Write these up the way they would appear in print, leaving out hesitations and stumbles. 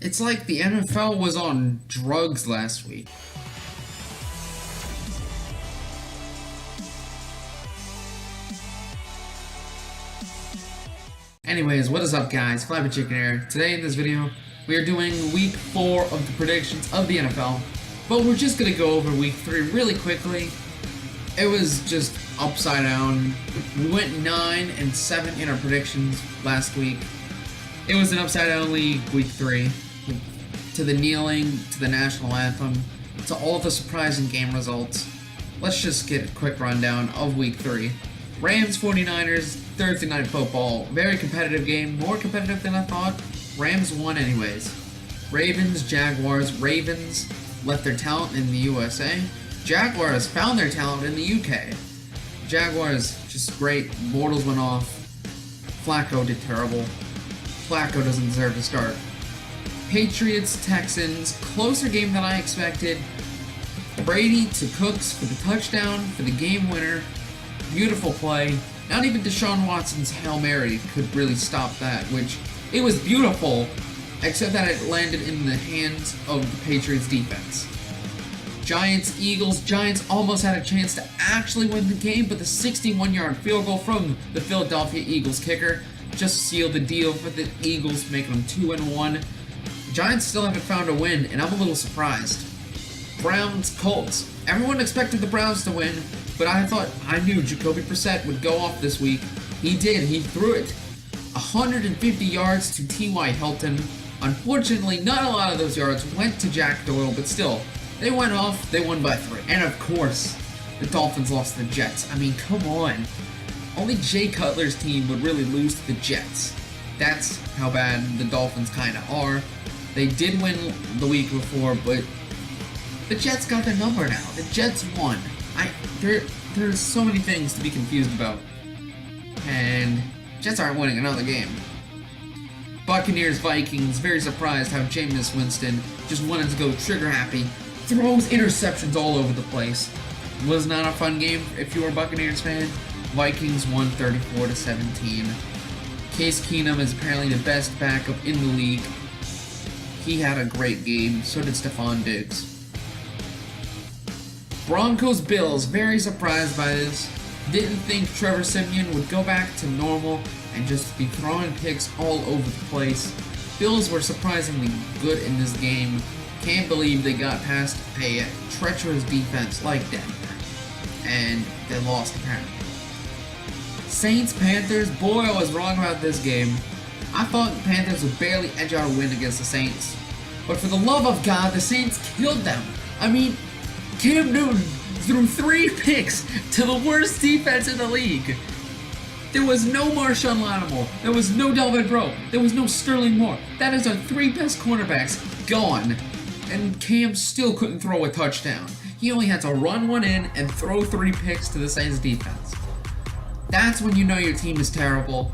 It's like the NFL was on drugs last week. Anyways, what is up guys? FlappyChicken here. Today in this video, we are doing week 4 of the predictions of the NFL. But we're just gonna go over week 3 really quickly. It was just upside down. We went 9-7 in our predictions last week. It was an upside down league week 3. To the kneeling, to the national anthem, to all the surprising game results. Let's just get a quick rundown of week 3. Rams 49ers, Thursday night football. Very competitive game, more competitive than I thought. Rams won anyways. Ravens, Jaguars. Ravens left their talent in the USA. Jaguars found their talent in the UK. Jaguars, just great. Bortles went off. Flacco did terrible. Flacco doesn't deserve to start. Patriots, Texans, closer game than I expected. Brady to Cooks for the touchdown, for the game winner. Beautiful play. Not even Deshaun Watson's Hail Mary could really stop that, which it was beautiful, except that it landed in the hands of the Patriots defense. Giants, Eagles. Giants almost had a chance to actually win the game, but the 61-yard field goal from the Philadelphia Eagles kicker just sealed the deal for the Eagles, making them 2-1. Giants still haven't found a win, and I'm a little surprised. Browns, Colts. Everyone expected the Browns to win, but I knew Jacoby Brissett would go off this week. He did. He threw it 150 yards to T.Y. Hilton. Unfortunately, not a lot of those yards went to Jack Doyle, but still, they went off. They won by 3. And of course, the Dolphins lost to the Jets. I mean, come on. Only Jay Cutler's team would really lose to the Jets. That's how bad the Dolphins kind of are. They did win the week before, but the Jets got their number now. The Jets won. There's so many things to be confused about. And Jets aren't winning another game. Buccaneers, Vikings, very surprised how Jameis Winston just wanted to go trigger happy. Throws interceptions all over the place. Was not a fun game if you were a Buccaneers fan. Vikings won 34-17. Case Keenum is apparently the best backup in the league. He had a great game, so did Stephon Diggs. Broncos, Bills, very surprised by this. Didn't think Trevor Siemian would go back to normal and just be throwing picks all over the place. Bills were surprisingly good in this game. Can't believe they got past a treacherous defense like Denver. And they lost apparently. Saints, Panthers, boy I was wrong about this game. I thought the Panthers would barely edge out a win against the Saints. But for the love of God, the Saints killed them. I mean, Cam Newton threw 3 picks to the worst defense in the league. There was no Marshawn Lattimore. There was no Delvin Breaux. There was no Sterling Moore. That is our 3 best cornerbacks gone. And Cam still couldn't throw a touchdown. He only had to run one in and throw 3 picks to the Saints defense. That's when you know your team is terrible.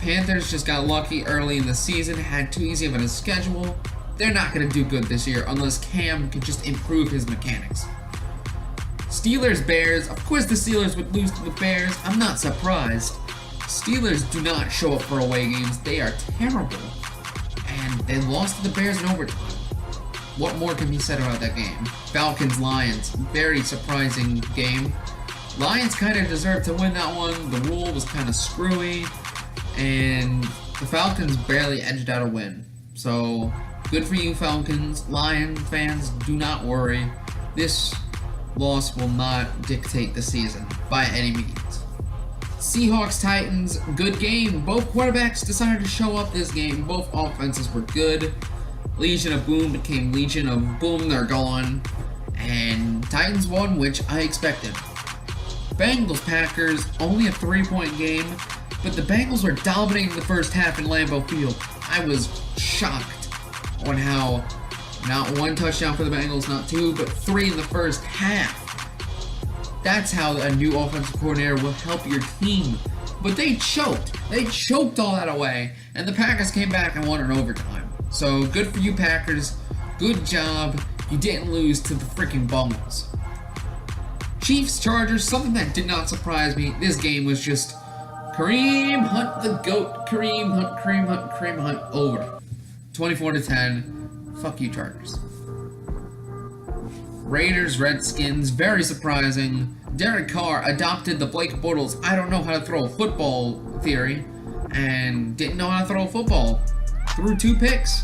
Panthers just got lucky early in the season, had too easy of a schedule. They're not going to do good this year unless Cam can just improve his mechanics. Steelers, Bears. Of course the Steelers would lose to the Bears. I'm not surprised. Steelers do not show up for away games. They are terrible. And they lost to the Bears in overtime. What more can be said about that game? Falcons, Lions. Very surprising game. Lions kind of deserved to win that one. The rule was kind of screwy. And the Falcons barely edged out a win. So, good for you Falcons. Lion fans, do not worry. This loss will not dictate the season by any means. Seahawks, Titans, good game. Both quarterbacks decided to show up this game. Both offenses were good. Legion of Boom became Legion of Boom, they're gone. And Titans won, which I expected. Bengals, Packers, only a 3-point game. But the Bengals were dominating the first half in Lambeau Field. I was shocked on how not 1 touchdown for the Bengals, not 2, but 3 in the first half. That's how a new offensive coordinator will help your team. But they choked. They choked all that away. And the Packers came back and won in overtime. So good for you Packers. Good job. You didn't lose to the freaking Bengals. Chiefs, Chargers, something that did not surprise me. This game was just Kareem Hunt the GOAT. Kareem Hunt, over. 24-10. Fuck you, Chargers. Raiders, Redskins, very surprising. Derek Carr adopted the Blake Bortles I don't know how to throw a football theory and didn't know how to throw a football. Threw 2 picks.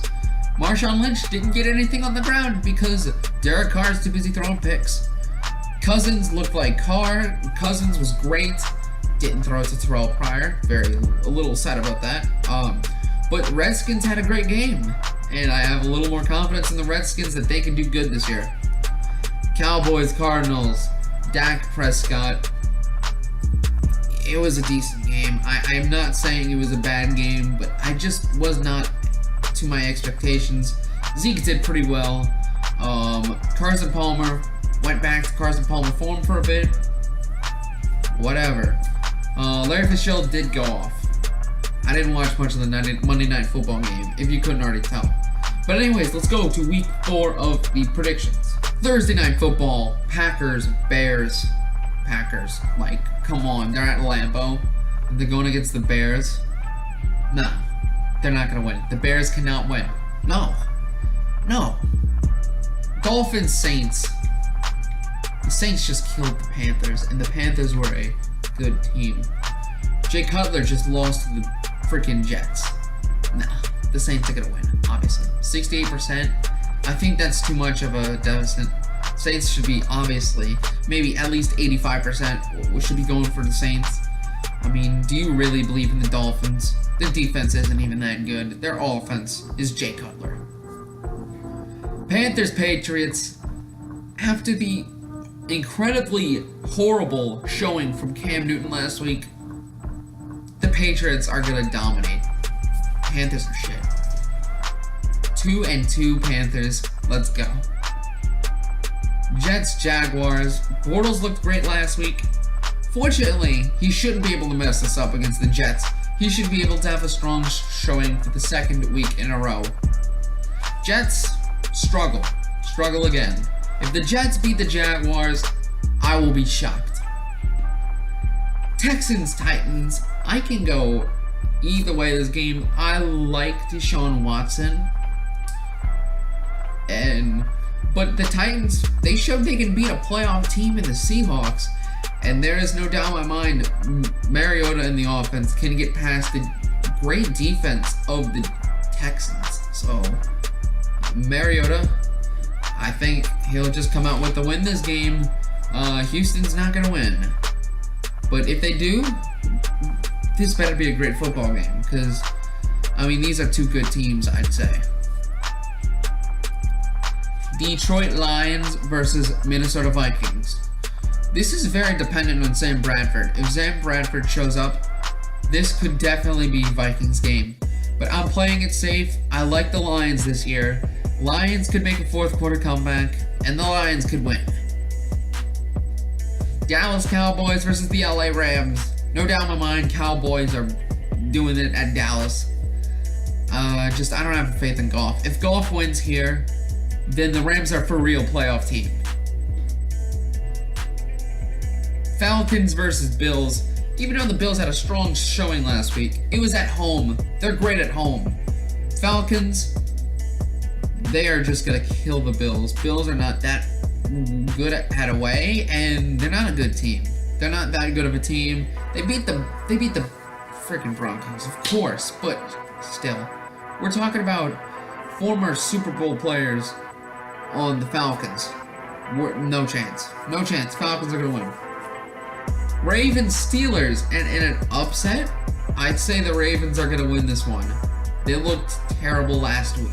Marshawn Lynch didn't get anything on the ground because Derek Carr's too busy throwing picks. Cousins looked like Carr. Cousins was great. Didn't throw it to Terrell Pryor. A little sad about that. But Redskins had a great game. And I have a little more confidence in the Redskins that they can do good this year. Cowboys, Cardinals, Dak Prescott. It was a decent game. I'm not saying it was a bad game, but I just was not to my expectations. Zeke did pretty well. Carson Palmer went back to Carson Palmer form for a bit. Whatever. Larry Fitzgerald did go off. I didn't watch much of the Monday Night Football game, if you couldn't already tell. But anyways, let's go to week 4 of the predictions. Thursday Night Football, Packers, Bears. Packers, like, come on, they're at Lambeau. They're going against the Bears. No, they're not going to win. The Bears cannot win. No. Dolphins, Saints. The Saints just killed the Panthers, and the Panthers were a good team. Jay Cutler just lost to the freaking Jets. Nah, the Saints are going to win, obviously. 68%. I think that's too much of a deficit. Saints should be, obviously, maybe at least 85%. We should be going for the Saints. I mean, do you really believe in the Dolphins? Their defense isn't even that good. Their offense is Jay Cutler. Panthers, Patriots. After the incredibly horrible showing from Cam Newton last week, the Patriots are going to dominate. Panthers are shit. 2-2 Panthers. Let's go. Jets, Jaguars. Bortles looked great last week. Fortunately, he shouldn't be able to mess this up against the Jets. He should be able to have a strong showing for the 2nd week in a row. Jets, struggle. Struggle again. If the Jets beat the Jaguars, I will be shocked. Texans, Titans. I can go either way this game. I like Deshaun Watson. But the Titans, they showed they can beat a playoff team in the Seahawks. And there is no doubt in my mind, Mariota in the offense can get past the great defense of the Texans. So, Mariota, I think he'll just come out with the win this game. Houston's not going to win. But if they do, this better be a great football game. Because, I mean, these are 2 good teams, I'd say. Detroit Lions versus Minnesota Vikings. This is very dependent on Sam Bradford. If Sam Bradford shows up, this could definitely be Vikings game. But I'm playing it safe. I like the Lions this year. Lions could make a 4th quarter comeback, and the Lions could win. Dallas Cowboys versus the LA Rams. No doubt in my mind, Cowboys are doing it at Dallas. I don't have faith in Goff. If Goff wins here, then the Rams are for real playoff team. Falcons versus Bills. Even though the Bills had a strong showing last week, it was at home. They're great at home. Falcons, they are just gonna kill the Bills. Bills are not that good at away, and they're not a good team. They're not that good of a team. They beat the freaking Broncos, of course, but still. We're talking about former Super Bowl players on the Falcons. No chance. No chance. Falcons are going to win. Ravens, Steelers, and in an upset, I'd say the Ravens are going to win this one. They looked terrible last week.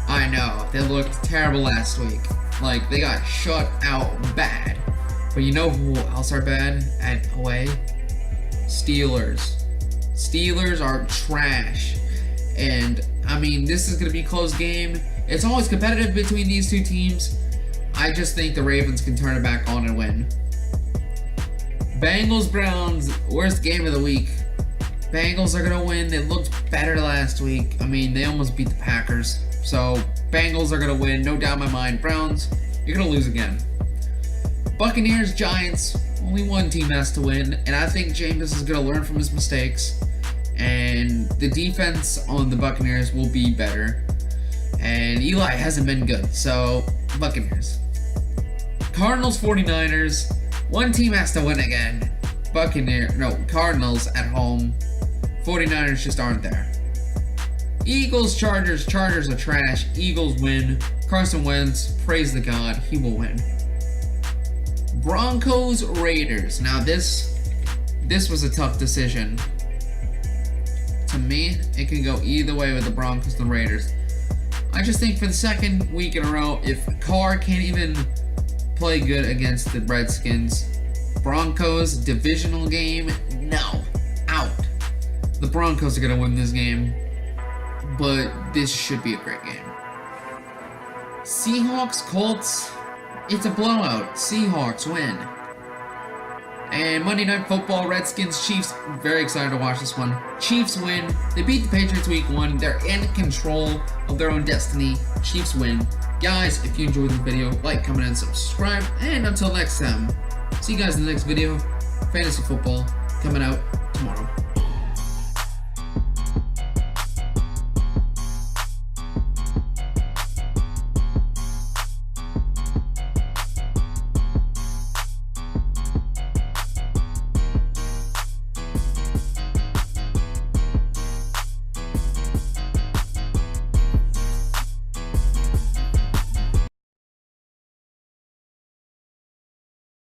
I know. They looked terrible last week. Like, they got shut out bad. But you know who else are bad at away? Steelers. Steelers are trash. And, I mean, this is going to be a close game. It's always competitive between these 2 teams. I just think the Ravens can turn it back on and win. Bengals, Browns, worst game of the week. Bengals are going to win. They looked better last week. I mean, they almost beat the Packers. So, Bengals are going to win. No doubt in my mind. Browns, you're going to lose again. Buccaneers, Giants. Only one team has to win. And I think Jameis is going to learn from his mistakes. and the defense on the Buccaneers will be better. And Eli hasn't been good, so Buccaneers. Cardinals 49ers. One team has to win again. Cardinals at home. 49ers just aren't there. Eagles, Chargers. Chargers are trash. Eagles win. Carson Wentz, praise the God, he will win. Broncos, Raiders. Now this was a tough decision. To me, it can go either way with the Broncos and the Raiders. I just think for the second week in a row, if Carr can't even play good against the Redskins, Broncos divisional game, no, out. The Broncos are gonna win this game, but this should be a great game. Seahawks, Colts, it's a blowout. Seahawks win. And Monday Night Football, Redskins, Chiefs, very excited to watch this one. Chiefs win. They beat the Patriots week 1. They're in control of their own destiny. Chiefs win. Guys, if you enjoyed this video, like, comment, and subscribe. And until next time, see you guys in the next video. Fantasy football coming out tomorrow.